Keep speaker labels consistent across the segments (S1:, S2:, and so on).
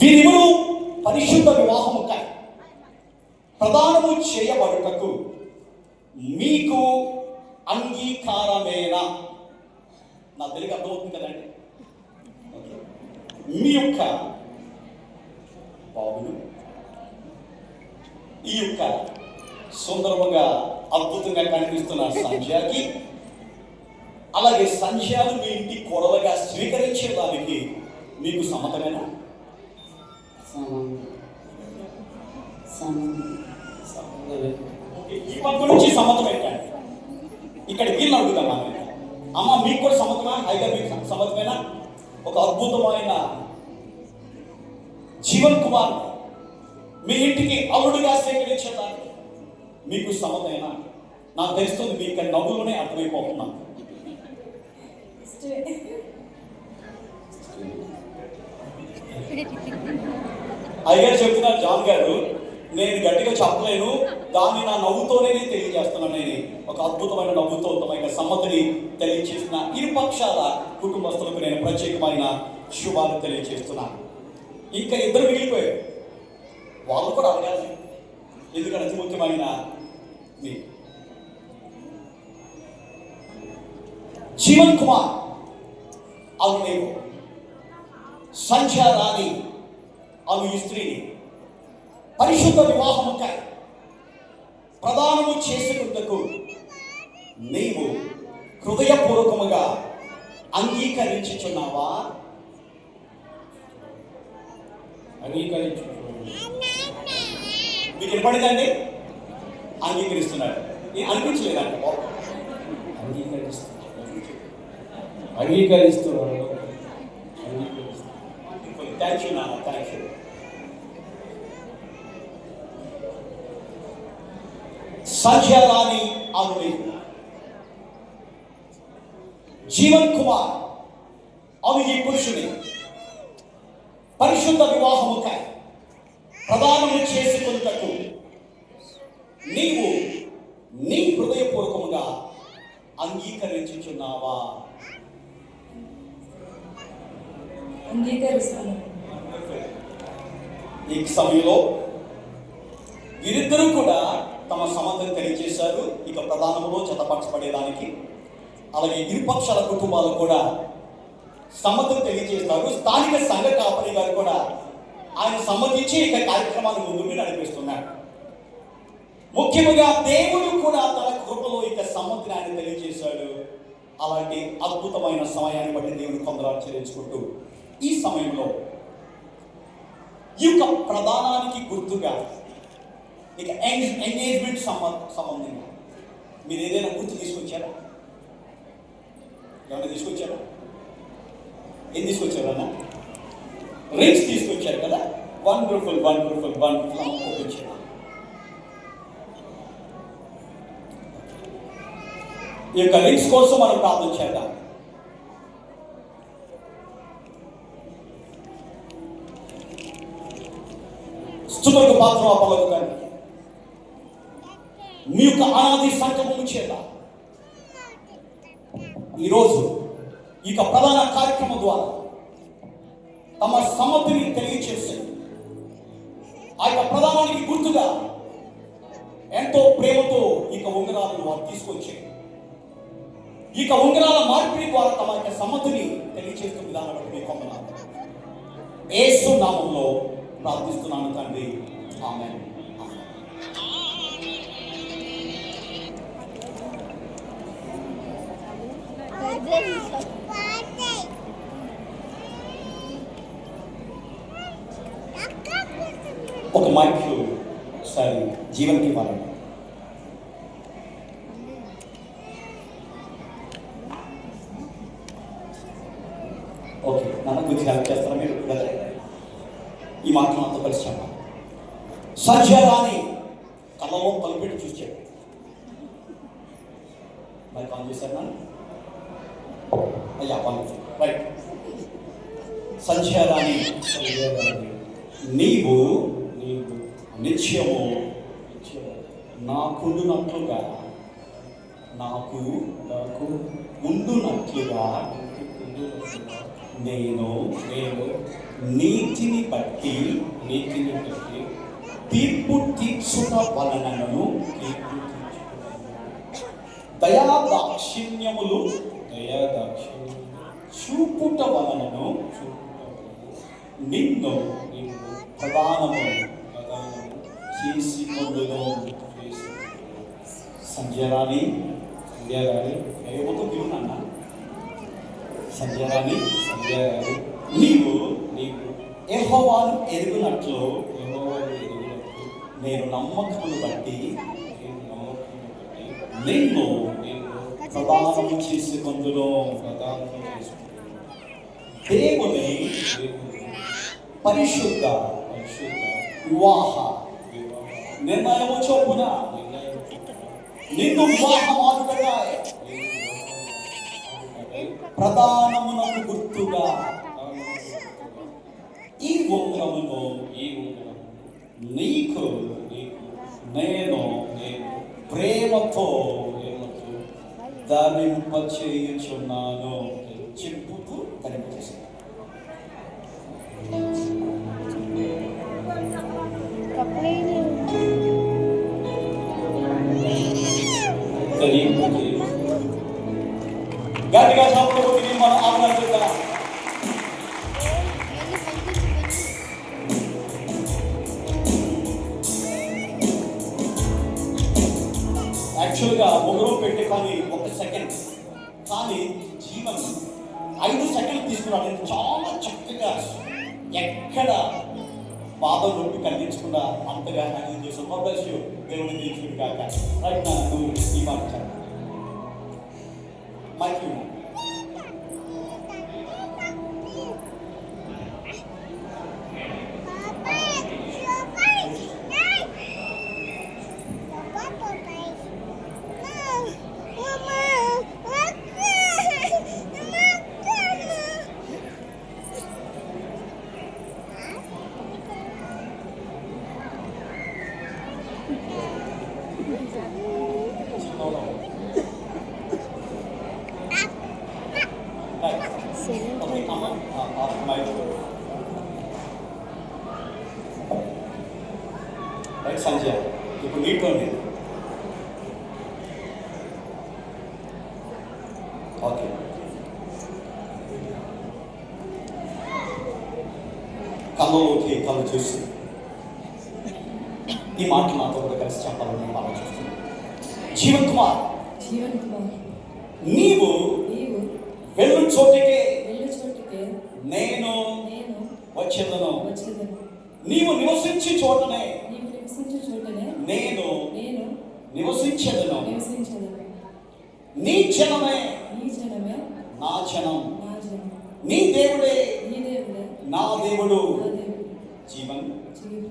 S1: వీరిరువురు పరిశుద్ధ వివాహముకై ప్రదానము చేయబడుటకు మీకు అంగీకారమేనా? నా తెలుగు అర్థమవుతుంది కదండి. మీ యొక్క బాబులు ఈ యొక్క సుందరముగా అద్భుతంగా కనిపిస్తున్న సంధ్యకి, అలాగే సంధ్యను మీ ఇంటి కొడవగా స్వీకరించేదానికి మీకు సమ్మతమేనా? ఈ పక్క నుంచి సమ్మతం పెట్టండి. ఇక్కడ వీళ్ళు అడుగుతాం, అమ్మ మీకు కూడా సమ్మతమా? అయితే మీకు సమ్మతమేనా? ఒక అద్భుతమైన జీవన్ కుమార్ మీ ఇంటికి అల్లుడిగా స్వీకరించడానికి మీకు సమ్మతమేనా? నాకు తెలుస్తుంది మీ ఇక్కడ నవ్వులోనే అర్థమైపోతున్నా. అయ్యారు చెప్తున్నారు, జాన్ గారు నేను గట్టిగా చెప్పలేను, దాన్ని నా నవ్వుతోనే తెలియజేస్తున్నాను. నేను ఒక అద్భుతమైన నవ్వుతో తమ యొక్క సమ్మతిని తెలియజేస్తున్న ఇరు పక్షాల కుటుంబస్తులకు నేను ప్రత్యేకమైన శుభాలు తెలియజేస్తున్నాను. ఇంకా ఇద్దరు మిగిలిపోయారు, వాళ్ళు కూడా అడగాలి. ఎందుకంటే అతి ముఖ్యమైన మీ జీవన్ కుమార్ అను నేను సంధ్య రాణి అను ఈ స్త్రీని పరిశుద్ధ వివాహముకై ప్రదానము చేసుకుంటకు నీవు హృదయపూర్వకముగా అంగీకరించుచున్నావా? మీకు వినపడిందండి? అంగీకరిస్తున్నాడు. అనిపించలేదండి?
S2: అంగీకరిస్తున్నాడు.
S1: థ్యాంక్ యూ నాన్న, థ్యాంక్ యూ. సంధ్య రాణి అను జీవన్ కుమార్ అను ఈ పురుషుని పరిశుద్ధ వివాహముకై ప్రదానము చేసుకొనుటకు నీవు నీ హృదయపూర్వకముగా అంగీకరించుచున్నావా?
S3: అంగీకరిస్తాను.
S1: ఈ సమయంలో వీరిద్దరూ కూడా తమ సమ్మతిని తెలియజేశారు. ఇక ప్రధానంలో జతపరచబడేదానికి, అలాగే ఇరుపక్షాల కుటుంబాలు కూడా సమ్మతిని తెలియజేస్తారు. స్థానిక సంఘ కాపరి గారు కూడా ఆయన సమ్మతించి ఇక కార్యక్రమాన్ని ముందుకు నడిపిస్తున్నారు. ముఖ్యంగా దేవుడు కూడా తన కృపలో ఇక సమ్మతిని ఆయన తెలియజేశాడు. అలాంటి అద్భుతమైన సమయాన్ని బట్టి దేవుడు కొందరు చెల్లించుకుంటూ ఈ సమయంలో ఈ యొక్క ప్రధానానికి గుర్తుగా ఇక ఎంగేజ్మెంట్ సంబంధంగా మీరు ఏదైనా గుర్తు తీసుకొచ్చారా? ఏమైనా తీసుకొచ్చారా? ఏం తీసుకొచ్చారన్నా? రింగ్స్ తీసుకొచ్చారు కదా. వండర్ఫుల్ వండర్ఫుల్ వండర్ఫుల్ పంపించారు. ఈ యొక్క రింగ్స్ కోసం మనం ప్రార్థన చేద్దాం. స్తుతులకు పాత్ర పలుకుతాను మీ యొక్క అనాది సంకల్పము చేత ఈరోజు ఈ ప్రధాన కార్యక్రమం ద్వారా తమ సమ్మతిని తెలియచేసి ఆ యొక్క ప్రధానానికి గుర్తుగా ఎంతో ప్రేమతో ఇక ఉంగరాలను వారు తీసుకొచ్చి ఇక ఉంగరాల మార్పిడి ద్వారా తమ యొక్క సమ్మతిని తెలియచేస్తున్న విధానం బట్టి మీకు వందనాలు. యేసు నామములో ప్రార్థిస్తున్నాను తండ్రి, ఆమేన్. ఒక మైక్ ఒకసారి జీవన్కి ఇవ్వాలండి. ఓకే, నన్ను గురించి హెల్ప్ చేస్తారా మీరు? ఈ మాటలు అంతా కలిసి చెప్పాలి. సంధ్య రాణి కళ్ళలో తలపెట్టి చూసాడు. మరి కాల్ చేశారు నన్ను అయ్యా పని రైట్. సంధ్య రాణి నీవు నిత్యము నాకుండునట్లుగా నాకు ఉండునట్లుగా నేను
S2: నేను
S1: నీతిని బట్టి
S2: నీతిని బట్టి
S1: తీర్పు తీర్చుట వలనను
S2: తీర్పు తీర్చుకున్నాను.
S1: దయాదాక్షిణ్యములు
S2: దయాదాక్షిణ్యము
S1: చూపుట వలనను
S2: చూపుటకు
S1: నిన్ను
S2: నీవు
S1: ప్రధానము
S2: ప్రదానము
S1: చేసి కొందును.
S2: చేసి
S1: సంధ్యరాణి
S2: సంధ్యారాణి
S1: ఏమవుతూ తిరునాన్న సంధ్యరాణి
S2: సంధ్యారాణి
S1: నీవు
S2: నీవు
S1: యెహోవాను ఎరుగునట్లు
S2: యెహోవాను ఎరుగునట్లు
S1: నేను నమ్మకమును బట్టి
S2: నేను నమ్మకమును బట్టి
S1: నిన్ను
S2: నేను
S1: ప్రదానము చేసి కొందును.
S2: ప్రదానము చేసుకున్నాను.
S1: దేవుని
S2: దేవుని
S1: పరిశుద్ధ
S2: పరిశుద్ధ
S1: వివాహ
S2: వివాహ
S1: నిర్ణయము చొప్పున
S2: నిర్ణయం చొప్పున
S1: నిన్ను వివాహమాడుటగా ప్రధానమునకు గుర్తుగా ఈ ఉంగరమును
S2: ఈ ఉంగరం
S1: నీకు
S2: నీకు
S1: నేను
S2: నేను
S1: ప్రేమతో
S2: ప్రేమతో
S1: ధరింపచేయుచున్నాను చెప్పుతూ ధరింపచేసాను.
S2: ధరింపచేయుచున్నాను.
S1: గట్టిగా చప్పుడు కొట్టి మనం ఆహ్వానిద్దాం. యాక్చువల్గా ఒకరో పెట్టి కానీ 1 సెకండ్ కానీ జీవన్ 5 సెకండ్లు తీసుకున్నాడు. ఇది చాలా చక్కగా ఎక్కడ బాధ నొప్పి కలిగించకుండా అంతగా హ్యాండిల్ చేసాం. పబ్లిష్ దేవుని దీక్షుడు కాక రైట్ నా నువ్వు ఈ మాట చెప్పు. మైక్ ఇవ్వు. ఓకే అమ్మ మైక్ రైట్ సంజయ్ ఇప్పుడు నీట్లో ఉంది. ఓకే కళ్ళలోకి కళ్ళు చూసి ఈ మాటలు నాతో కూడా కలిసి చెప్పాలని నేను ఆలోచిస్తున్నాను. జీవన్ కుమార్
S3: జీవన్ కుమార్
S1: నీవు
S3: నీవు
S1: వెళ్ళు చోటికి
S3: వెళ్ళు చోటికే
S1: నేను
S3: నేను
S1: వచ్చేదను.
S3: వచ్చేదను.
S1: నీవు నివసించి చోటనే
S3: నీవు నివసించు చోటనే
S1: నేను
S3: నేను
S1: నివసించేదను.
S3: నివసించదను.
S1: నీ జనమే
S3: నీ జనమే
S1: నా జనం,
S3: నా జనం.
S1: నీ దేవుడే
S3: నీ దేవుడే
S1: నా దేవుడు.
S3: నా దేవుడు.
S1: జీవన్
S3: జీవన్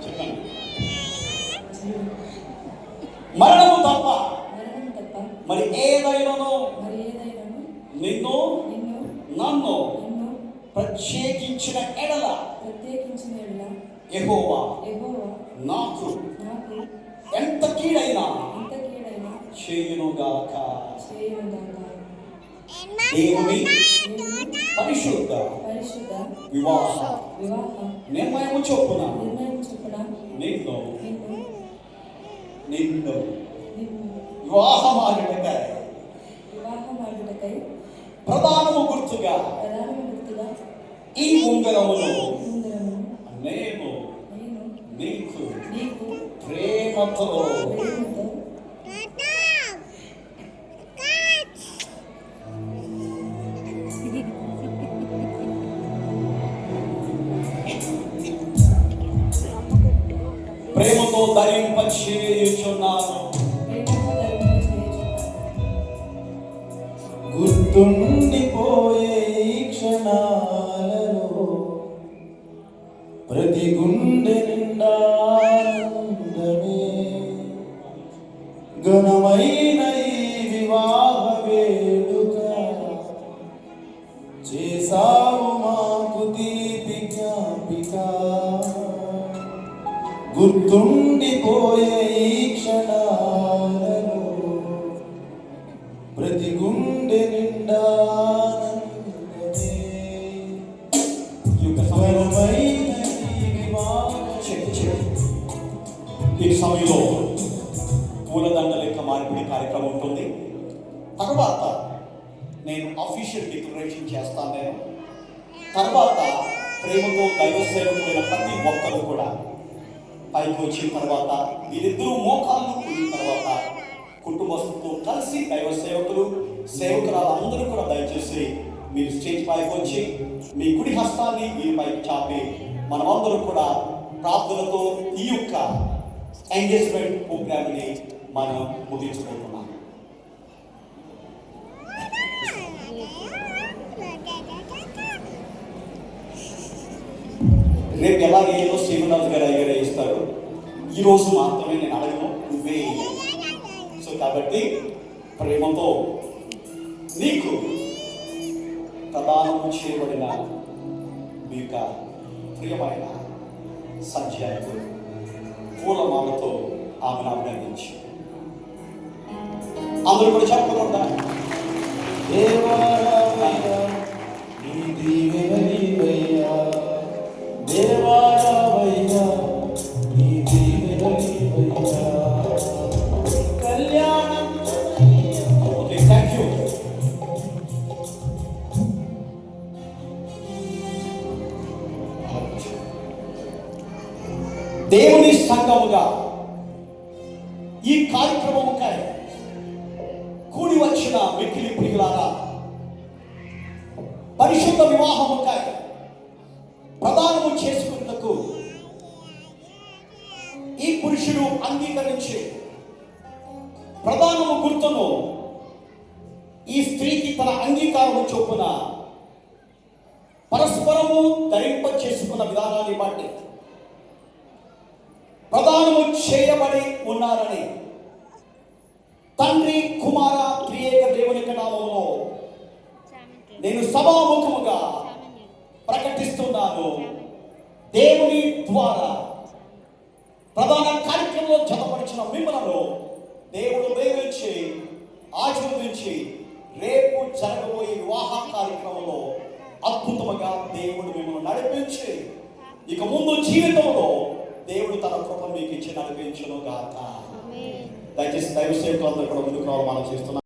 S1: చెప్పండి.
S3: జీవన్
S1: మరణము తప్ప
S3: మరణం తప్ప
S1: మరి ఏదైనాను
S3: మరి ఏదైనాను
S1: నిన్ను
S3: నిన్ను
S1: నన్ను
S3: నిన్ను
S1: ప్రత్యేకించిన ఎడల
S3: ప్రత్యేకించిన ఎడల
S1: యెహోవా
S3: యెహోవా
S1: నాకు
S3: నాకు
S1: ఎంత కీడైనా
S3: ఎంత కీడైనా
S1: చేయునుగాక.
S3: చేయునుగాక.
S1: దేవుని
S3: దేవుని
S1: పరిశుద్ధ
S3: పరిశుద్ధ
S1: వివాహ
S3: వివాహ
S1: నిర్ణయము చొప్పున
S3: నిర్ణయం చొప్పున
S1: నిన్ను
S3: నిన్ను
S1: నిన్ను
S3: నిన్ను
S1: వివాహమాడుటకై
S3: వివాహమాడుటకై
S1: ప్రధానము గుర్తుగా
S3: ప్రధాన గుర్తుగా
S1: ఈ ఉంగరమును
S3: ఉంగరమును
S1: నేను
S3: నేను
S1: నీకు
S3: నీకు
S1: ప్రేమతో
S3: ప్రేమతో
S1: ప్రేమతో ధరింపచేయుచున్నాను.
S3: ప్రేమతో ధరింపచేయుచున్నాను.
S4: గుర్తుండిపోయే ఈ క్షణాలలో ప్రతి గుండె నిండా ఆనందమే. ఘనమైన ఈ వివాహ వేడుక చేసావు మాకు తీపి జ్ఞాపిక. గుర్తుండిపోయే ఈ క్షణాలలో ప్రతి గుండె
S1: కార్యక్రమం ఉంటుంది. తర్వాత నేను అఫీషియల్ డిక్లరేషన్ చేస్తాను. నేను తర్వాత ప్రేమతో దైవ సేవకులైన ప్రతి ఒక్కరు కూడా పైకి వచ్చిన తర్వాత వీరిద్దరూ మోకాళ్ళు కూడిన తర్వాత కుటుంబస్తులతో కలిసి దైవ సేవకులు సేవకురాలు అందరూ కూడా దయచేసి మీరు స్టేజ్ పైకి వచ్చి మీ కుడి హస్తాన్ని వీరిపైకి చాపి మనమందరం కూడా ప్రార్థనతో ఈ యొక్క ఎంగేజ్మెంట్ ప్రోగ్రామ్ని మనం ముగించుకుంటున్నాం. రేపు ఎలాగే ఏదో శ్రీనివాస్ గారు అయ్యారే ఇస్తారు, ఈరోజు మాత్రమే నేను అడగను, నువ్వే. సో కాబట్టి ప్రేమతో నీకు ప్రదానము చేయబడిన మీ యొక్క ప్రియమైన సంధ్యాకు పూలమాలతో ఆమెను అభినందించి అందరూ కూడా చెప్పకుండా
S4: దేవారావయ్యా నీ దీవెన నీవయ్యా, దేవారావయ్యా నీ దీవెన నీవయ్యా, కళ్యాణం.
S1: Okay, thank you. దేవుని సంఘముగా ఈ కార్యక్రమముకై కూడి వచ్చిన మిక్కిలి ప్రియులారా, పరిశుద్ధ వివాహముకై ప్రదానము చేసుకున్నకు ఈ పురుషుడు అంగీకరించి ప్రధానము గుర్తును ఈ స్త్రీకి తన అంగీకారము చొప్పున పరస్పరము ధరింప చేసుకున్న విధానాన్ని బట్టి ప్రదానము చేయబడి ఉన్నారని తండ్రి కుమార త్రియేక దేవుని నామములో నేను సభాముఖముగా ప్రకటిస్తున్నాను. దేవుని ద్వారా ప్రధాన కార్యక్రమంలో జతపరిచిన మిమ్మలను దేవుడు దీవించి ఆశీర్వదించి రేపు జరగబోయే వివాహ కార్యక్రమంలో అద్భుతముగా దేవుడు మిమ్మల్ని నడిపించి ఇక ముందు జీవితంలో దేవుడు తన కృప మీకు ఇచ్చి నడిపించును గాక. దయచేసి దైవ సేవకులందరూ కూడా ముందుకు రావాలి మనం చేస్తున్నాం.